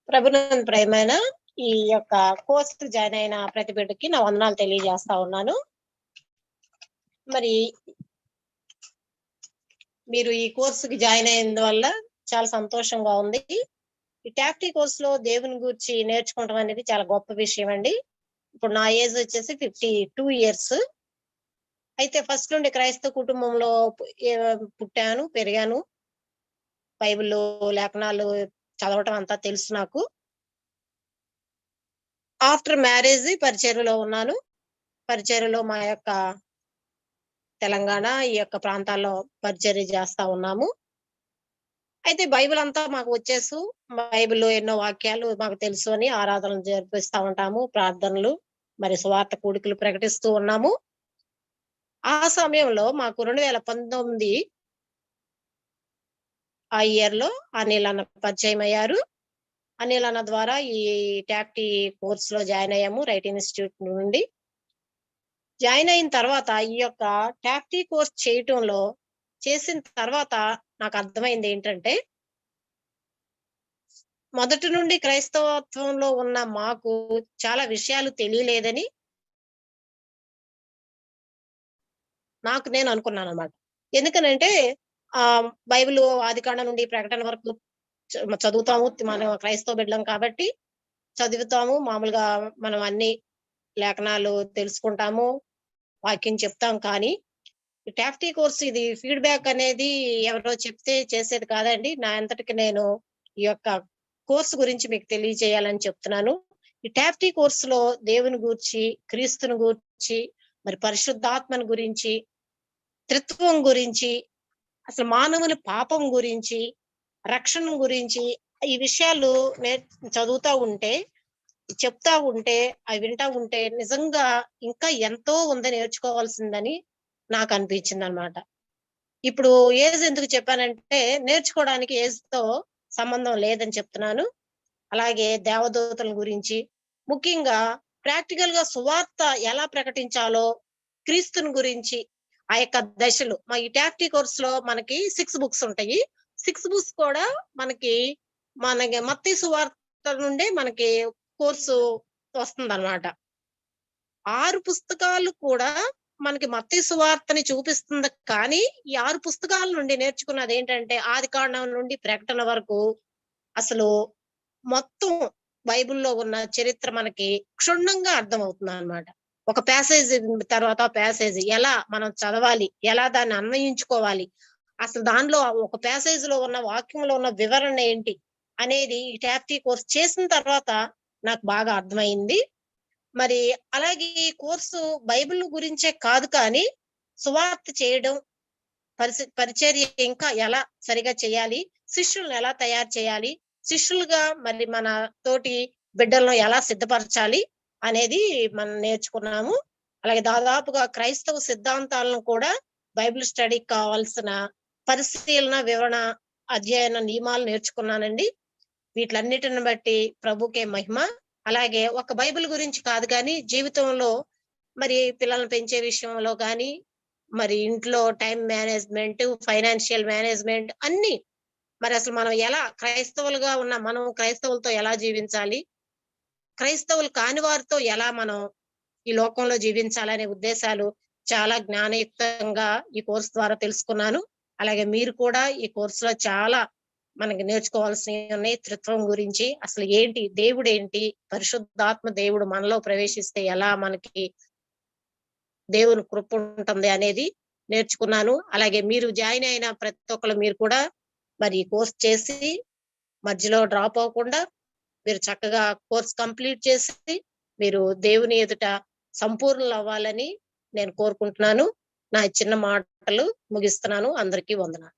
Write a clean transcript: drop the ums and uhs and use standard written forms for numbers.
ప్రభునందు ప్రియమైన ఈ యొక్క కోర్సు జాయిన్ అయిన ప్రతి బిడ్డకి నా వందనాలు తెలియజేస్తా ఉన్నాను. మరి మీరు ఈ కోర్సుకి జాయిన్ అయినందువల్ల చాలా సంతోషంగా ఉంది. ఈ టాక్టీ కోర్సులో దేవుని గురించి నేర్చుకోవడం అనేది చాలా గొప్ప విషయం అండి. ఇప్పుడు నా ఏజ్ వచ్చేసి 52 ఇయర్స్. అయితే ఫస్ట్ నుండి క్రైస్తవ కుటుంబంలో పుట్టాను, పెరిగాను. బైబిల్ లేఖనాలు చదవటం అంతా తెలుసు నాకు. ఆఫ్టర్ మ్యారేజ్ పరిచర్యలో ఉన్నాను. పరిచర్యలో మా యొక్క తెలంగాణ ఈ యొక్క ప్రాంతాల్లో పరిచర్య చేస్తా ఉన్నాము. అయితే బైబిల్ అంతా మాకు వచ్చేసు. బైబిల్లో ఎన్నో వాక్యాలు మాకు తెలుసు అని ఆరాధనలు జరిపిస్తా ఉంటాము. ప్రార్థనలు మరి సువార్త కూడికలు ప్రకటిస్తూ ఉన్నాము. ఆ సమయంలో మాకు 2019 ఆ ఇయర్ లో అనిల్ అన్న పరిచయం అయ్యారు. అనిల్ అన్న ద్వారా ఈ టాక్టీ కోర్స్ లో జాయిన్ అయ్యాము రైట్ ఇన్స్టిట్యూట్ నుండి. జాయిన్ అయిన తర్వాత ఈ యొక్క టాక్టీ కోర్స్ చేసిన తర్వాత నాకు అర్థమైంది ఏంటంటే, మొదటి నుండి క్రైస్తవత్వంలో ఉన్న మాకు చాలా విషయాలు తెలియలేదని నాకు నేను అనుకున్నాను అన్నమాట. ఎందుకనంటే బైబిల్ ఆదికాండం నుండి ప్రకటన వరకు చదువుతాము. మనం క్రైస్తవ బిడ్డలం కాబట్టి చదువుతాము. మామూలుగా మనం అన్ని లేఖనాలు తెలుసుకుంటాము, వాక్యం చెప్తాం. కానీ టాక్టీ కోర్స్ ఇది ఫీడ్‌బ్యాక్ అనేది ఎవరో చెప్తే చేసేది కాదండి. నా అంతటికి నేను ఈ యొక్క కోర్స్ గురించి మీకు తెలియజేయాలని చెప్తున్నాను. ఈ టాక్టీ కోర్సులో దేవుని గూర్చి, క్రీస్తుని గూర్చి, మరి పరిశుద్ధాత్మని గురించి, త్రిత్వం గురించి, అసలు మానవుని పాపం గురించి, రక్షణ గురించి ఈ విషయాలు చదువుతా ఉంటే, చెప్తా ఉంటే, అవి వింటా ఉంటే నిజంగా ఇంకా ఎంతో ఉంది నేర్చుకోవాల్సిందని నాకు అనిపించిందన్నమాట. ఇప్పుడు ఏజ్ ఎందుకు చెప్పానంటే, నేర్చుకోవడానికి ఏజ్‌తో సంబంధం లేదని చెప్తున్నాను. అలాగే దేవదూతల గురించి, ముఖ్యంగా ప్రాక్టికల్‌గా సువార్త ఎలా ప్రకటించాలో, క్రీస్తుని గురించి ఆ యొక్క దశలు ఈ టాక్టీ కోర్స్‌లో మనకి 6 బుక్స్ ఉంటాయి. 6 బుక్స్ కూడా మనకి మత్తయి సువార్త నుండే మనకి కోర్సు వస్తుందన్నమాట. 6 పుస్తకాలు కూడా మనకి మత్తయి సువార్తని చూపిస్తుంది. కానీ ఈ 6 పుస్తకాల నుండి నేర్చుకున్నది ఏంటంటే, ఆదికాండం నుండి ప్రకటన వరకు అసలు మొత్తం బైబిల్‌లో ఉన్న చరిత్ర మనకి క్షుణ్ణంగా అర్థమవుతుందన్నమాట. ఒక ప్యాసేజ్ తర్వాత ప్యాసేజ్ ఎలా మనం చదవాలి, ఎలా దాన్ని అన్వయించుకోవాలి, అసలు దానిలో ఒక ప్యాసేజ్‌లో ఉన్న వాక్యంలో ఉన్న వివరణ ఏంటి అనేది ఈ టాక్టీ కోర్స్ చేసిన తర్వాత నాకు బాగా అర్థమైంది. మరి అలాగే ఈ కోర్సు బైబిల్ గురించే కాదు కానీ, సువార్త చేయడం, పరిచర్య ఇంకా ఎలా సరిగా చేయాలి, శిష్యులను ఎలా తయారు చేయాలి, శిష్యులుగా మరి మన తోటి బిడ్డలను ఎలా సిద్ధపరచాలి అనేది మనం నేర్చుకున్నాము. అలాగే దాదాపుగా క్రైస్తవ సిద్ధాంతాలను కూడా బైబిల్ స్టడీకి కావాల్సిన పరిశీలన, వివరణ, అధ్యయన నియమాలు నేర్చుకున్నానండి. వీటిలన్నిటిని బట్టి ప్రభుకే మహిమ. అలాగే ఒక బైబిల్ గురించి కాదు కానీ, జీవితంలో మరి పిల్లల్ని పెంచే విషయంలో కానీ, మరి ఇంట్లో టైం మేనేజ్‌మెంట్, ఫైనాన్షియల్ మేనేజ్‌మెంట్ అన్నీ, మరి అసలు మనం ఎలా క్రైస్తవులుగా ఉన్న మనం క్రైస్తవులతో ఎలా జీవించాలి, క్రైస్తవులు కాని వారితో ఎలా మనం ఈ లోకంలో జీవించాలనే ఉద్దేశాలు చాలా జ్ఞానయుక్తంగా ఈ కోర్స్ ద్వారా తెలుసుకున్నాను. అలాగే మీరు కూడా ఈ కోర్సులో చాలా మనకి నేర్చుకోవాల్సినవి ఉన్నాయి. త్రిత్వం గురించి, అసలు ఏంటి, దేవుడేంటి, పరిశుద్ధాత్మ దేవుడు మనలో ప్రవేశిస్తే ఎలా మనకి దేవుని కృప ఉంటుంది అనేది నేర్చుకున్నాను. అలాగే మీరు జాయిన్ అయిన ప్రతి ఒక్కరు మీరు కూడా మరి ఈ కోర్స్ చేసి మధ్యలో డ్రాప్ అవ్వకుండా మీరు చక్కగా కోర్స్ కంప్లీట్ చేసి మీరు దేవుని ఎదుట సంపూర్ణులు అవ్వాలని నేను కోరుకుంటున్నాను. నా చిన్న మాటలు ముగిస్తున్నాను. అందరికీ వందనాలు.